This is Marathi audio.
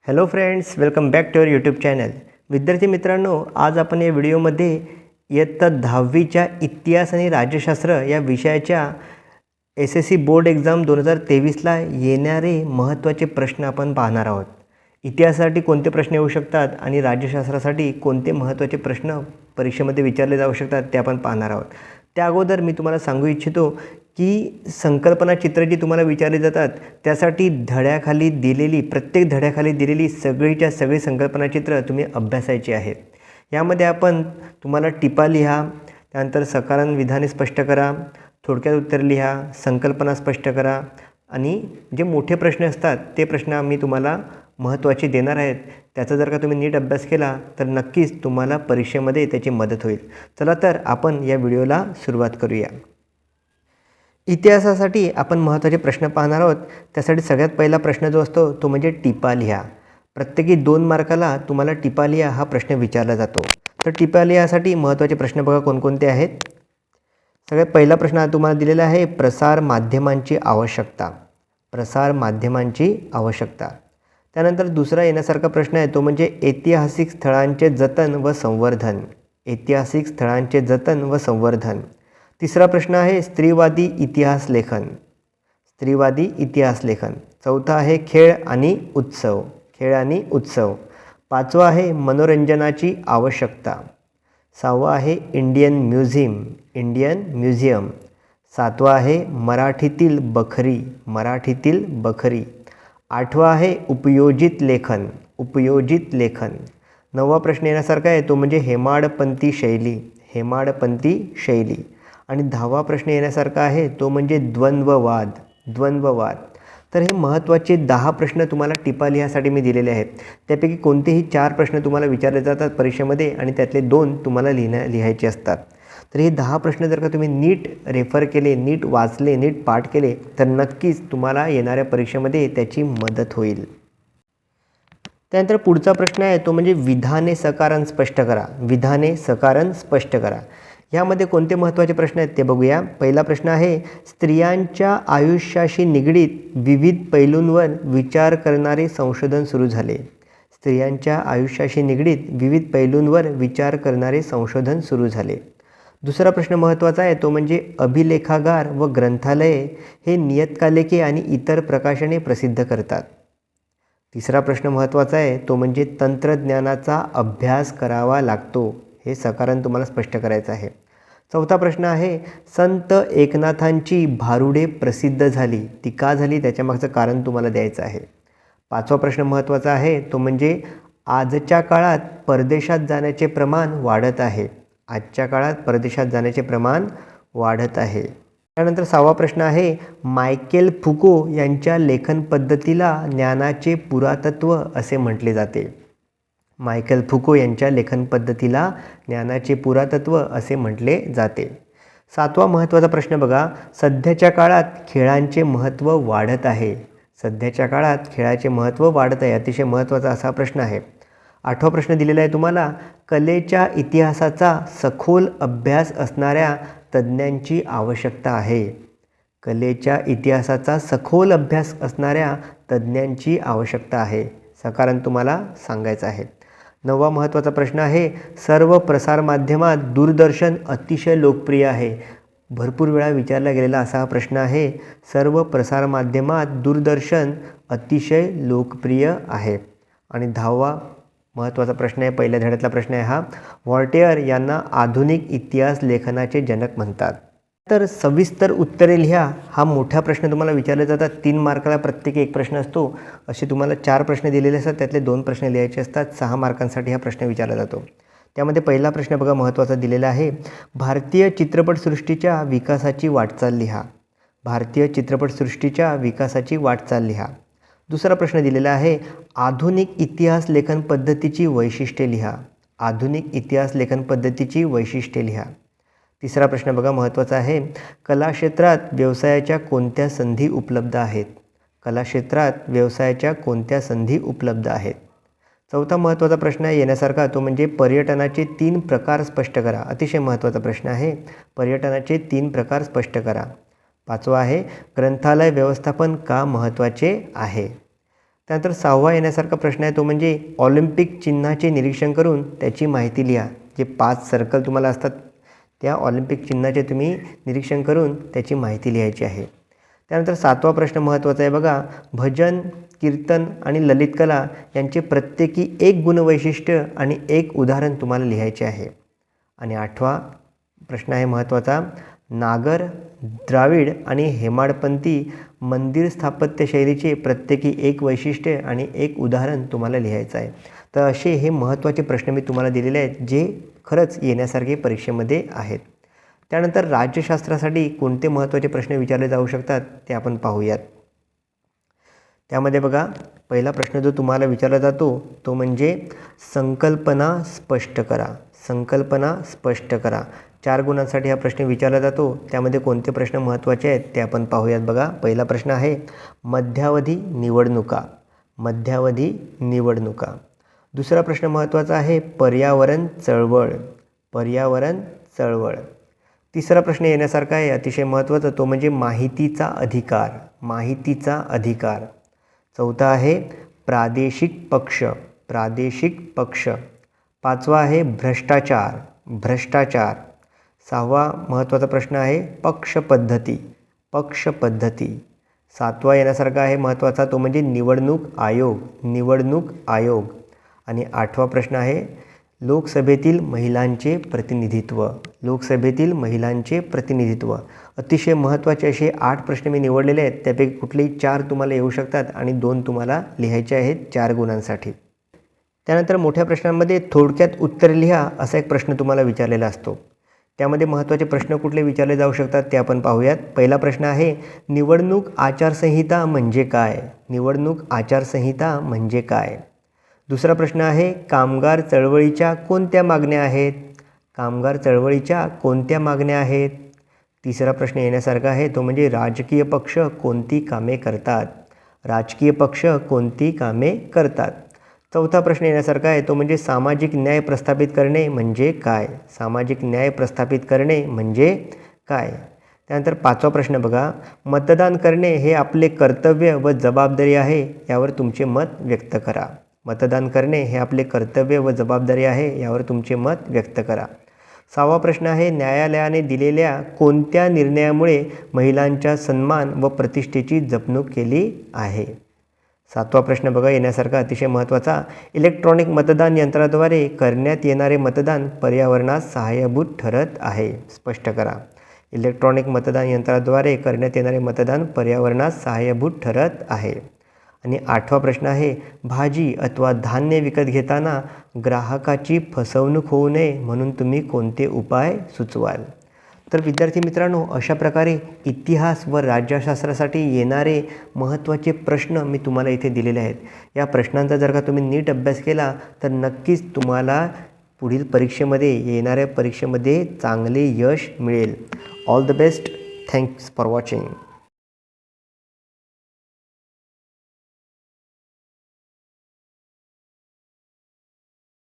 Hello friends, welcome back to your YouTube channel. विद्यार्थी मित्रांनो, आज आपण या व्हिडिओमध्ये इयत्ता 10वीच्या इतिहास आणि राज्यशास्त्र या विषयाच्या SSC बोर्ड एक्झाम 2023ला येणारे महत्त्वाचे प्रश्न आपण पाहणार आहोत. इतिहासासाठी कोणते प्रश्न येऊ शकतात आणि राज्यशास्त्रासाठी कोणते महत्त्वाचे प्रश्न परीक्षेमध्ये विचारले जाऊ शकतात ते आपण पाहणार आहोत. त्या अगोदर मी तुम्हाला सांगू इच्छितो की संकल्पना चित्र जी तुम्हाला विचारली जातात त्यासाठी प्रत्येक धड्याखाली दिलेली सगळीच्या सगळी संकल्पना चित्र तुम्ही अभ्यासायची आहेत. यामध्ये आपण तुम्हाला टिपा लिहा, त्यानंतर सकारण विधाने स्पष्ट करा, थोडक्यात उत्तर लिहा, संकल्पना स्पष्ट करा आणि जे मोठे प्रश्न असतात ते प्रश्न आम्ही तुम्हाला महत्त्वाचे देणार आहेत. त्याचा जर का तुम्ही नीट अभ्यास केला तर नक्कीच तुम्हाला परीक्षेमध्ये त्याची मदत होईल. चला तर आपण या व्हिडिओला सुरुवात करूया. इतिहासासाठी आपण महत्त्वाचे प्रश्न पाहणार आहोत. त्यासाठी सगळ्यात पहिला प्रश्न जो असतो तो म्हणजे टिपा लिहा. प्रत्येकी 2 मार्काला तुम्हाला टिपा लिहा हा प्रश्न विचारला जातो. तर टिपा लिहासाठी महत्त्वाचे प्रश्न बघा कोणकोणते आहेत. सगळ्यात पहिला प्रश्न तुम्हाला दिलेला आहे प्रसार माध्यमांची आवश्यकता. प्रसार माध्यमांची आवश्यकता. त्यानंतर दुसरा येण्यासारखा प्रश्न आहे तो म्हणजे ऐतिहासिक स्थळांचे जतन व संवर्धन. ऐतिहासिक स्थळांचे जतन व संवर्धन. तिसरा प्रश्न आहे स्त्रीवादी इतिहास लेखन. स्त्रीवादी इतिहास लेखन. चौथा आहे खेळ आणि उत्सव. खेळ आणि उत्सव. पाचवा आहे मनोरंजनाची आवश्यकता. सहावा आहे इंडियन म्युझियम. Indian museum. सातवा आहे मराठीतील बखरी. मराठीतील बखरी. आठवा आहे उपयोजित लेखन. उपयोजित लेखन. नववा प्रश्न येण्यासारखा आहे तो म्हणजे हेमाडपंथी शैली. हेमाडपंथी शैली. आणि 10वा प्रश्न येण्यासारखा आहे तो म्हणजे द्वंद्ववाद. द्वंद्ववाद. तर हे महत्त्वाचे 10 प्रश्न तुम्हाला टिपा लिहासाठी मी दिलेले आहेत. त्यापैकी कोणतेही 4 प्रश्न तुम्हाला विचारले जातात परीक्षेमध्ये आणि त्यातले 2 तुम्हाला लिहायचे असतात. तर हे 10 प्रश्न जर का तुम्ही नीट रेफर केले, नीट वाचले, नीट पाठ केले तर नक्कीच तुम्हाला येणाऱ्या परीक्षेमध्ये त्याची मदत होईल. त्यानंतर पुढचा प्रश्न आहे तो म्हणजे विधाने सकारण स्पष्ट करा. विधाने सकारण स्पष्ट करा. यामध्ये कोणते महत्त्वाचे प्रश्न आहेत ते बघूया. पहिला प्रश्न आहे स्त्रियांच्या आयुष्याशी निगडीत विविध पैलूंवर विचार करणारे संशोधन सुरू झाले. स्त्रियांच्या आयुष्याशी निगडीत विविध पैलूंवर विचार करणारे संशोधन सुरू झाले. दुसरा प्रश्न महत्त्वाचा आहे तो म्हणजे अभिलेखागार व ग्रंथालये हे नियतकालिके आणि इतर प्रकाशने प्रसिद्ध करतात. तिसरा प्रश्न महत्त्वाचा आहे तो म्हणजे तंत्रज्ञानाचा अभ्यास करावा लागतो. हे सकारण तुम्हाला स्पष्ट करायचं आहे. चौथा प्रश्न आहे संत एकनाथांची भारुडे प्रसिद्ध झाली. ती का झाली त्याच्यामागचं कारण तुम्हाला द्यायचं आहे. पाचवा प्रश्न महत्त्वाचा आहे तो म्हणजे आजच्या काळात परदेशात जाण्याचे प्रमाण वाढत आहे. आजच्या काळात परदेशात जाण्याचे प्रमाण वाढत आहे. त्यानंतर 6वा प्रश्न आहे मायकेल फुको यांच्या लेखन पद्धतीला ज्ञानाचे पुरातत्व असे म्हटले जाते. मायकेल फुको यांच्या लेखन पद्धतीला ज्ञानाचे पुरातत्व असे म्हटले जाते. 7वा महत्त्वाचा प्रश्न बघा सध्याच्या काळात खेळांचे महत्त्व वाढत आहे. सध्याच्या काळात खेळाचे महत्त्व वाढत आहे. अतिशय महत्त्वाचा असा प्रश्न आहे. 8वा प्रश्न दिलेला आहे तुम्हाला कलेच्या इतिहासाचा सखोल अभ्यास असणाऱ्या तज्ज्ञांची आवश्यकता आहे. कलेच्या इतिहासाचा सखोल अभ्यास असणाऱ्या तज्ज्ञांची आवश्यकता आहे. सकारण तुम्हाला सांगायचं आहे. 9वा महत्त्वाचा प्रश्न आहे सर्व प्रसारमाध्यमात दूरदर्शन अतिशय लोकप्रिय आहे. भरपूर वेळा विचारला गेलेला असा हा प्रश्न आहे. सर्व प्रसारमाध्यमात दूरदर्शन अतिशय लोकप्रिय आहे. आणि 10वा महत्त्वाचा प्रश्न आहे, पहिल्या धड्यातला प्रश्न आहे हा व्हॉल्टेअर यांना आधुनिक इतिहास लेखनाचे जनक म्हणतात. तर सविस्तर उत्तरे लिहा हा मोठा प्रश्न तुम्हाला विचारले जातात. 3 मार्काला प्रत्येकी 1 प्रश्न असतो. असे तुम्हाला 4 प्रश्न दिलेले असतात, त्यातले 2 प्रश्न लिहायचे असतात. 6 मार्कांसाठी हा प्रश्न विचारला जातो. त्यामध्ये पहिला प्रश्न बघा महत्त्वाचा दिलेला आहे भारतीय चित्रपटसृष्टीच्या विकासाची वाटचाल लिहा. भारतीय चित्रपटसृष्टीच्या विकासाची वाटचाल लिहा. दुसरा प्रश्न दिलेला आहे आधुनिक इतिहास लेखन पद्धतीची वैशिष्ट्ये लिहा. आधुनिक इतिहास लेखन पद्धतीची वैशिष्ट्ये लिहा. तिसरा प्रश्न बघा महत्त्वाचा आहे कला क्षेत्रात व्यवसायाच्या कोणत्या संधी उपलब्ध आहेत. कला क्षेत्रात व्यवसायाच्या कोणत्या संधी उपलब्ध आहेत. चौथा महत्त्वाचा प्रश्न येण्यासारखा तो म्हणजे पर्यटनाचे 3 प्रकार स्पष्ट करा. अतिशय महत्त्वाचा प्रश्न आहे. पर्यटनाचे 3 प्रकार स्पष्ट करा. 5वा आहे ग्रंथालय व्यवस्थापन का महत्त्वाचे आहे. त्यानंतर 6वा येण्यासारखा प्रश्न आहे तो म्हणजे ऑलिम्पिक चिन्हाचे निरीक्षण करून त्याची माहिती लिहा. जे 5 सर्कल तुम्हाला असतात त्या ऑलिम्पिक चिन्हाचे तुम्ही निरीक्षण करून त्याची माहिती लिहायची आहे. त्यानंतर 7वा प्रश्न महत्त्वाचा आहे बघा. भजन, कीर्तन आणि ललित कला यांचे प्रत्येकी एक गुणवैशिष्ट्य आणि एक उदाहरण तुम्हाला लिहायचे आहे. आणि 8वा प्रश्न आहे महत्त्वाचा. नागर, द्राविड आणि हेमाडपंथी मंदिर स्थापत्य शैलीचे प्रत्येकी एक वैशिष्ट्य आणि एक उदाहरण तुम्हाला लिहायचं आहे. तर असे हे महत्त्वाचे प्रश्न मी तुम्हाला दिलेले आहेत जे खरंच येण्यासारखे परीक्षेमध्ये आहेत. त्यानंतर राज्यशास्त्रासाठी कोणते महत्त्वाचे प्रश्न विचारले जाऊ शकतात ते आपण पाहूयात. त्यामध्ये बघा पहिला प्रश्न जो तुम्हाला विचारला जातो तो म्हणजे संकल्पना स्पष्ट करा. संकल्पना स्पष्ट करा. 4 गुणांसाठी हा प्रश्न विचारला जातो. त्यामध्ये कोणते प्रश्न महत्त्वाचे आहेत ते आपण पाहूयात बघा. पहिला प्रश्न आहे मध्यावधी निवडणुका. मध्यावधी निवडणुका. दुसरा प्रश्न महत्त्वाचा आहे पर्यावरण चळवळ. पर्यावरण चळवळ. तिसरा प्रश्न येण्यासारखा आहे अतिशय महत्त्वाचा तो म्हणजे माहितीचा अधिकार. माहितीचा अधिकार. चौथा आहे प्रादेशिक पक्ष. प्रादेशिक पक्ष. 5वा आहे भ्रष्टाचार. भ्रष्टाचार. 6वा महत्त्वाचा प्रश्न आहे पक्ष पद्धती. पक्ष पद्धती. 7वा येण्यासारखा आहे महत्त्वाचा तो म्हणजे निवडणूक आयोग. निवडणूक आयोग. आणि 8वा प्रश्न आहे लोकसभेतील महिलांचे प्रतिनिधित्व. लोकसभेतील महिलांचे प्रतिनिधित्व. अतिशय महत्त्वाचे असे 8 प्रश्न मी निवडलेले आहेत. त्यापैकी कुठलेही 4 तुम्हाला येऊ शकतात आणि 2 तुम्हाला लिहायचे आहेत 4 गुणांसाठी. त्यानंतर मोठ्या प्रश्नांमध्ये थोडक्यात उत्तर लिहा असा एक प्रश्न तुम्हाला विचारलेला असतो. त्यामध्ये महत्त्वाचे प्रश्न कुठले विचारले जाऊ शकतात ते आपण पाहूयात. पहिला प्रश्न आहे निवडणूक आचारसंहिता म्हणजे काय. निवडणूक आचारसंहिता म्हणजे काय. दुसरा प्रश्न आहे कामगार चळवळीच्या कोणत्या मागण्या आहेत. कामगार चळवळीच्या कोणत्या मागण्या आहेत. तिसरा प्रश्न येण्यासारखा आहे तो म्हणजे राजकीय पक्ष कोणती कामे करतात. राजकीय पक्ष कोणती कामे करतात. चौथा प्रश्न येण्यासारखा आहे तो म्हणजे सामाजिक न्याय प्रस्थापित करणे म्हणजे काय. सामाजिक न्याय प्रस्थापित करणे म्हणजे काय. त्यानंतर 5वा प्रश्न बघा मतदान करणे हे आपले कर्तव्य व जबाबदारी आहे यावर तुमचे मत व्यक्त करा. मतदान करणे हे आपले कर्तव्य व जबाबदारी आहे यावर तुमचे मत व्यक्त करा. 6वा प्रश्न आहे न्यायालयाने दिलेल्या कोणत्या निर्णयामुळे महिलांच्या सन्मान व प्रतिष्ठेची जपणूक केली आहे. 7वा प्रश्न बघा येण्यासारखा अतिशय महत्त्वाचा इलेक्ट्रॉनिक मतदान यंत्राद्वारे करण्यात येणारे मतदान पर्यावरणास सहाय्यभूत ठरत आहे. स्पष्ट करा. इलेक्ट्रॉनिक मतदान यंत्राद्वारे करण्यात येणारे मतदान पर्यावरणास सहाय्यभूत ठरत आहे. आणि 8वा प्रश्न आहे भाजी अथवा धान्य विकत घेताना ग्राहकाची फसवणूक होऊ नये म्हणून तुम्ही कोणते उपाय सुचवाल. तर विद्यार्थी मित्रांनो अशा प्रकारे इतिहास व राज्यशास्त्रासाठी येणारे महत्त्वाचे प्रश्न मी तुम्हाला इथे दिलेले आहेत. या प्रश्नांचा जर का तुम्ही नीट अभ्यास केला तर नक्कीच तुम्हाला पुढील परीक्षेमध्ये येणाऱ्या परीक्षेमध्ये चांगले यश मिळेल. All the best. Thanks for watching.